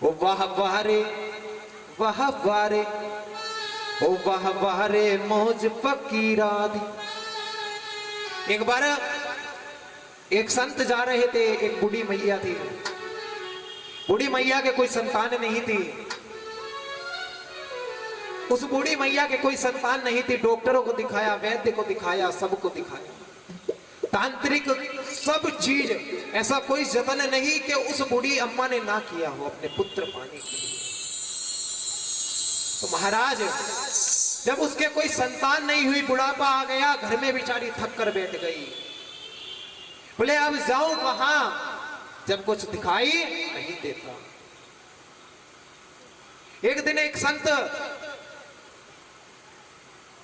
ओ वाह वाह रे, वाह वाह रे, ओ वाह वाह रे मौज फकीरा दी। एक बार एक संत जा रहे थे, एक बूढ़ी मैया थी। बूढ़ी मैया के कोई संतान नहीं थी। उस बूढ़ी मैया के कोई संतान नहीं थी। डॉक्टरों को दिखाया, वैद्य को दिखाया, सबको दिखाया, तांत्रिक सब चीज, ऐसा कोई जतन नहीं कि उस बूढ़ी अम्मा ने ना किया हो अपने पुत्र पाने के लिए। तो महाराज जब उसके कोई संतान नहीं हुई, बुढ़ापा आ गया, घर में बेचारी थक कर बैठ गई। बोले अब जाऊं कहां, जब कुछ दिखाई नहीं देता। एक दिन एक संत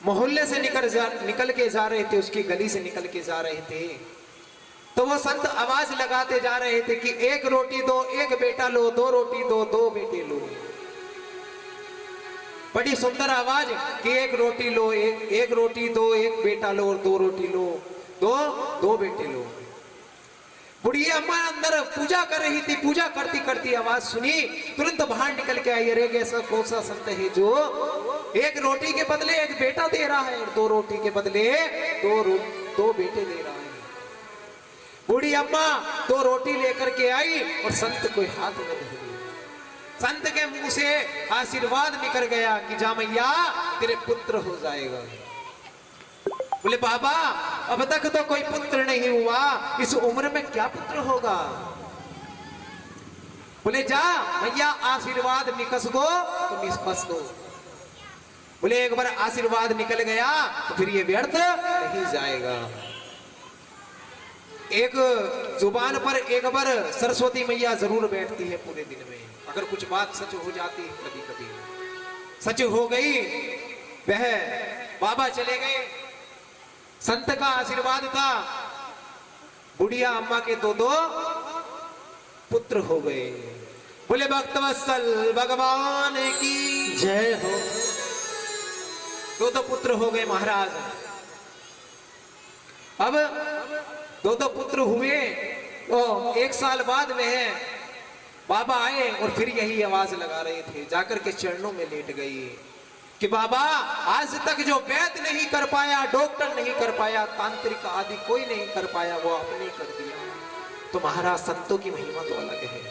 मोहल्ले से निकल के जा रहे थे, उसकी गली से निकल के जा रहे थे। तो वो संत आवाज लगाते जा रहे थे कि एक रोटी दो, एक बेटा लो, दो रोटी दो, दो बेटे लो। बड़ी सुंदर आवाज कि एक रोटी लो, एक रोटी दो, एक बेटा लो, और दो रोटी लो, दो बेटे लो। बुढ़िया अम्मा अंदर पूजा कर रही थी। पूजा करती करती आवाज सुनी, तुरंत बाहर निकल के आई। अरे कैसा कौन सा संत है जो एक रोटी के बदले एक बेटा दे रहा है, और दो रोटी के बदले दो बेटे दे रहा है। बूढ़ी अम्मा दो रोटी लेकर के आई और संत को हाथ में धरी। संत के मुंह से आशीर्वाद निकल गया कि जा मैया तेरे पुत्र हो जाएगा। बोले बाबा अब तक तो कोई पुत्र नहीं हुआ, इस उम्र में क्या पुत्र होगा। बोले जा मैया आशीर्वाद निकस गो तो निष्पस गो। बोले एक बार आशीर्वाद निकल गया तो फिर ये व्यर्थ नहीं जाएगा। एक जुबान पर एक बार सरस्वती मैया जरूर बैठती है पूरे दिन में। अगर कुछ बात सच हो जाती है, कभी कभी सच हो गई, वह बाबा चले गए, संत का आशीर्वाद था, बुढ़िया अम्मा के दो पुत्र हो गए। बोले भक्तवत्सल भगवान की जय हो। दो पुत्र हो गए महाराज। अब दो पुत्र हुए तो एक साल बाद वह बाबा आए और फिर यही आवाज लगा रहे थे। जाकर के चरणों में लेट गई कि बाबा आज तक जो वैद्य नहीं कर पाया, डॉक्टर नहीं कर पाया, तांत्रिक आदि कोई नहीं कर पाया, वो आपने कर दिया। तो महाराज संतों की महिमा तो अलग है।